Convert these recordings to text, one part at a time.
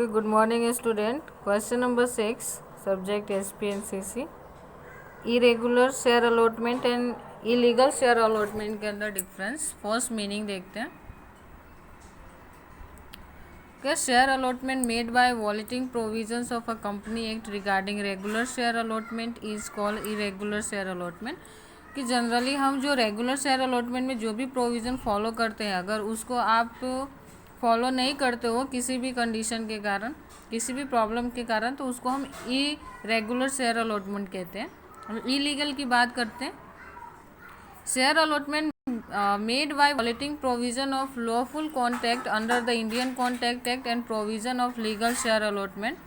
good morning student. Question number 6, subject SPNCC. Irregular share allotment and illegal share allotment के अंदर difference. First meaning देखते हैं कि share allotment made by वॉलेटिंग provisions of a company act regarding regular share allotment is called irregular share allotment. कि generally हम जो regular share allotment में जो भी प्रोविज़न फॉलो करते हैं, अगर उसको आप फॉलो नहीं करते हो किसी भी कंडीशन के कारण, किसी भी प्रॉब्लम के कारण, तो उसको हम ई रेगुलर शेयर अलॉटमेंट कहते हैं. हम इलीगल की बात करते हैं. Share allotment made by violating provision of lawful contract under the Indian contract act and provision of legal share allotment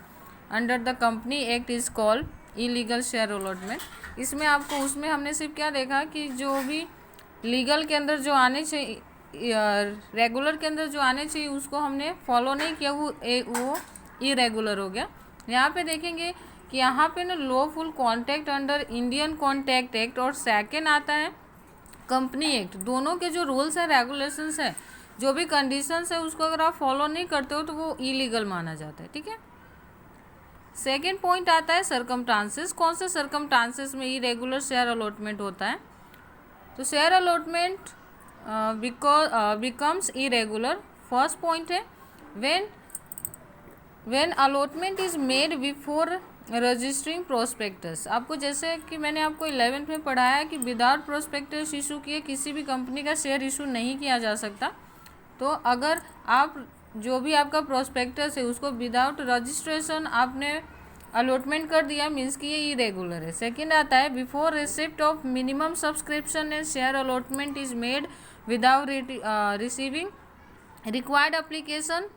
under the company act is called illegal share allotment. इसमें आपको उसमें हमने सिर्फ क्या देखा कि जो भी लीगल के अंदर जो आने चाहिए, रेगुलर के अंदर जो आने चाहिए उसको हमने फॉलो नहीं किया, वो इरेगुलर हो गया. यहाँ पे देखेंगे कि यहाँ पे ना lawful contract under Indian contract act और सेकेंड आता है कंपनी एक्ट. दोनों के जो रूल्स हैं, रेगुलेशंस हैं, जो भी कंडीशंस है, उसको अगर आप फॉलो नहीं करते हो तो वो इलीगल माना जाता है. ठीक है. सेकेंड पॉइंट आता है सर्कमस्टांसेस. कौन से सर्कमस्टांसेस में इरेगुलर शेयर अलॉटमेंट होता है? तो share allotment becomes irregular. First point है when allotment is made before registering prospectus. आपको जैसे कि मैंने आपको 11th में पढ़ाया कि विदाउट प्रोस्पेक्टस इशू किए किसी भी कंपनी का शेयर इशू नहीं किया जा सकता. तो अगर आप जो भी आपका प्रोस्पेक्टस है उसको विदाउट रजिस्ट्रेशन आपने अलॉटमेंट कर दिया, मीन्स कि ये इरेगुलर है. सेकंड आता है before receipt of minimum subscription and share allotment is made without receiving required application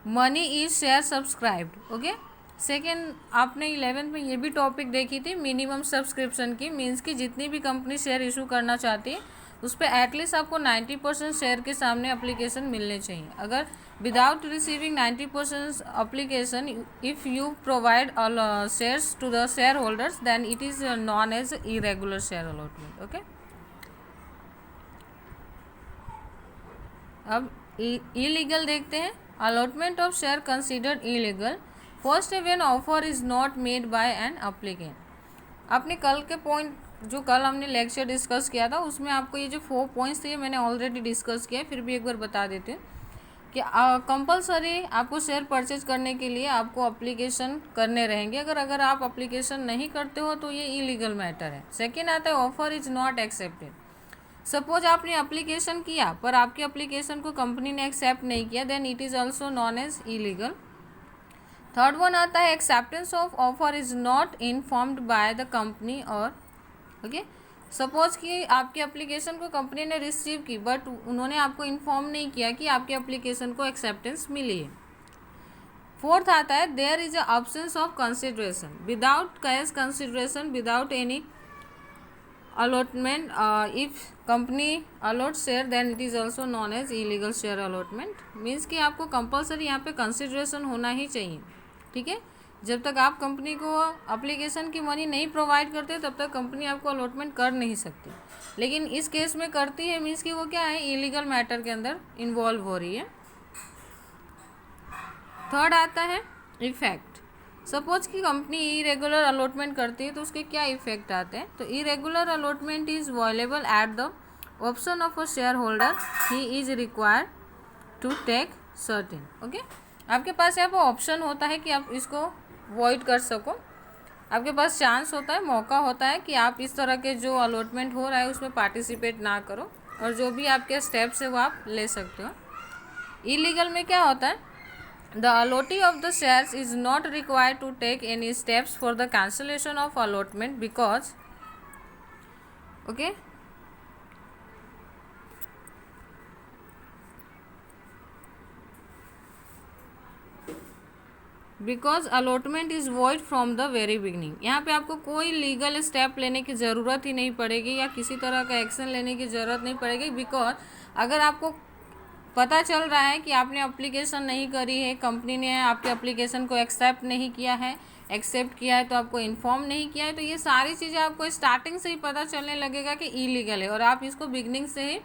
money is share subscribed. Okay. Second आपने 11th में ये भी टॉपिक देखी थी मिनिमम सब्सक्रिप्शन की. मीन्स कि जितनी भी कंपनी शेयर इशू करना चाहती है उस पर एटलीस्ट आपको 90% शेयर के सामने अप्लीकेशन मिलने चाहिए. अगर without receiving 90% application if you provide shares to the share holders then it is known as irregular share allotment. Okay. अब इलीगल देखते हैं. Allotment of share considered illegal. First है when offer is not made by an applicant. आपने कल के point जो कल हमने लेक्चर डिस्कस किया था उसमें आपको ये जो 4 पॉइंट्स थे मैंने ऑलरेडी डिस्कस किया है, फिर भी एक बार बता देते हैं कि कंपलसरी आपको शेयर परचेज करने के लिए आपको अप्लीकेशन करने रहेंगे. अगर आप अप्लीकेशन नहीं करते हो तो ये इलीगल मैटर है. सेकेंड आता है offer is not accepted. Suppose आपने अप्लीकेशन किया पर आपकी अप्लीकेशन को कंपनी ने एक्सेप्ट नहीं किया, then it is also known as illegal. Third one आता है acceptance of offer is not informed by the company और ओके. सपोज कि आपकी एप्लीकेशन को कंपनी ने रिसीव की बट उन्होंने आपको इन्फॉर्म नहीं किया कि आपकी एप्लीकेशन को एक्सेप्टेंस मिली है. फोर्थ आता है there is a absence of consideration. Without cash consideration, without any allotment, if company allot share then it is also known as illegal share allotment. Means कि आपको कंपलसरी यहाँ पे कंसिडरेशन होना ही चाहिए. ठीक है. जब तक आप कंपनी को एप्लीकेशन की मनी नहीं प्रोवाइड करते तब तक कंपनी आपको अलॉटमेंट कर नहीं सकती. लेकिन इस केस में करती है, मीन्स कि वो क्या है, इलीगल मैटर के अंदर इन्वॉल्व हो रही है. थर्ड आता है इफेक्ट. सपोज कि कंपनी इरेगुलर अलॉटमेंट करती है तो उसके क्या इफेक्ट आते हैं? तो irregular allotment is voidable at the option of a share holder. He is required to take certain. Okay. आपके पास यहाँ पर ऑप्शन होता है कि आप इसको वॉइड कर सको. आपके पास चांस होता है, मौका होता है कि आप इस तरह के जो अलॉटमेंट हो रहा है उसमें पार्टिसिपेट ना करो और जो भी आपके स्टेप्स है वो आप ले सकते हो. इलीगल में क्या होता है? The allottee of the shares is not required to take any steps for the cancellation of allotment because okay because allotment is void from the very beginning. यहाँ पे आपको कोई लीगल स्टेप लेने की ज़रूरत ही नहीं पड़ेगी या किसी तरह का एक्शन लेने की ज़रूरत नहीं पड़ेगी. बिकॉज अगर आपको पता चल रहा है कि आपने अप्लीकेशन नहीं करी है, कंपनी ने आपके अप्लीकेशन को एक्सेप्ट नहीं किया है, एक्सेप्ट किया है तो आपको इन्फॉर्म नहीं किया है, तो ये सारी चीज़ें आपको स्टार्टिंग से ही पता चलने लगेगा कि इलीगल है और आप इसको बिगनिंग से ही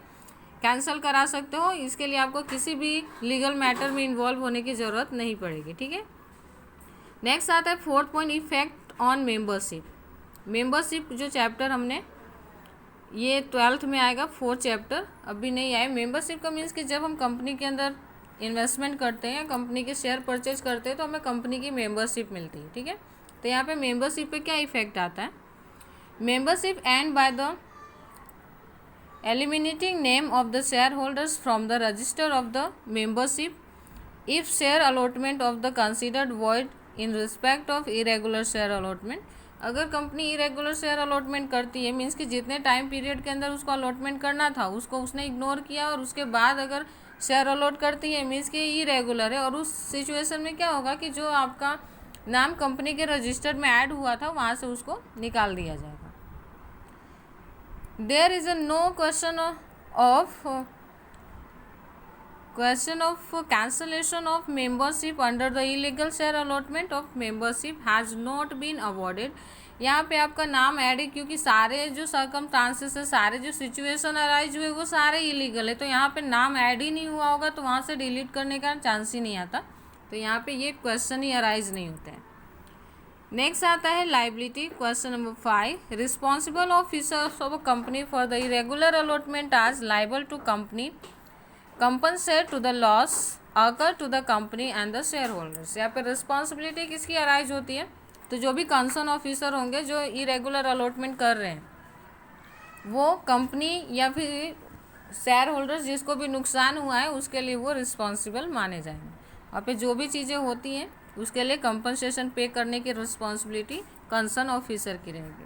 कैंसिल करा सकते हो। इसके लिए आपको किसी भी लीगल मैटर में इन्वॉल्व होने की ज़रूरत नहीं पड़ेगी, ठीक है। नेक्स्ट आता है 4th point, effect on membership. Membership जो चैप्टर हमने, ये 12th में आएगा, 4th चैप्टर अभी नहीं आए। मेंबरशिप का मीन्स कि जब हम कंपनी के अंदर इन्वेस्टमेंट करते हैं, कंपनी के शेयर परचेज करते हैं, तो हमें कंपनी की मेंबरशिप मिलती है, ठीक है। तो यहाँ पे मेंबरशिप पे क्या इफेक्ट आता है। Membership and by the eliminating name of the shareholders from the register of the membership if share allotment of the considered void in respect of irregular share allotment। अगर कंपनी इरेगुलर शेयर अलॉटमेंट करती है, means कि जितने time period के अंदर उसको allotment करना था उसको उसने इग्नोर किया और उसके बाद अगर शेयर अलॉट करती है, मीन्स कि इरेगुलर है, और उस सिचुएशन में क्या होगा कि जो आपका नाम कंपनी के रजिस्टर में ऐड हुआ था वहाँ से उसको निकाल दिया जाएगा। There is a no question of cancellation of membership under the illegal share allotment of membership has not been awarded। यहाँ पे आपका नाम ऐड है क्योंकि सारे जो सर्कमस्टांसेस है, सारे जो सिचुएशन अराइज हुए वो सारे इलीगल है, तो यहाँ पे नाम ऐड ही नहीं हुआ होगा तो वहाँ से डिलीट करने का चांस ही नहीं आता, तो यहाँ पे ये क्वेश्चन ही अराइज नहीं होते हैं। नेक्स्ट आता है liability, question number 5, responsible officers of a company for the irregular allotment are liable to company compensate to the loss occur to the company and the share holders. यहाँ पे responsibility किसकी arise होती है, तो जो भी कंसर्न ऑफिसर होंगे जो इरेगुलर अलॉटमेंट कर रहे हैं वो कंपनी या फिर शेयर होल्डर्स जिसको भी नुकसान हुआ है उसके लिए वो रिस्पॉन्सिबल माने जाएंगे। वहाँ पे जो भी चीज़ें होती हैं उसके लिए कंपनसेशन पे करने की रिस्पॉन्सिबिलिटी कंसर्न ऑफिसर की रहेगी।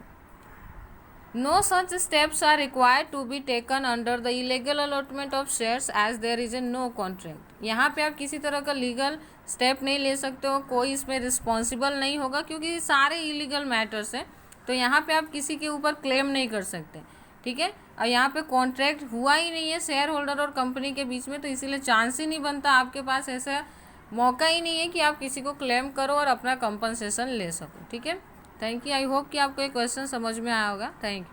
No such steps are required to be taken under the illegal allotment of shares as there is a no contract. यहाँ पे आप किसी तरह का लीगल स्टेप नहीं ले सकते हो, कोई इसमें रिस्पॉन्सिबल नहीं होगा क्योंकि सारे इलीगल मैटर्स हैं, तो यहाँ पे आप किसी के ऊपर क्लेम नहीं कर सकते, ठीक है। और यहाँ पे कॉन्ट्रैक्ट हुआ ही नहीं है शेयर होल्डर और कंपनी के बीच में, तो इसीलिए चांस ही नहीं बनता, आपके पास ऐसा मौका ही नहीं है कि आप किसी को क्लेम करो और अपना कंपनसेशन ले सको, ठीक है। Thank you. आई होप कि आपको ये क्वेश्चन समझ में आया होगा। Thank you.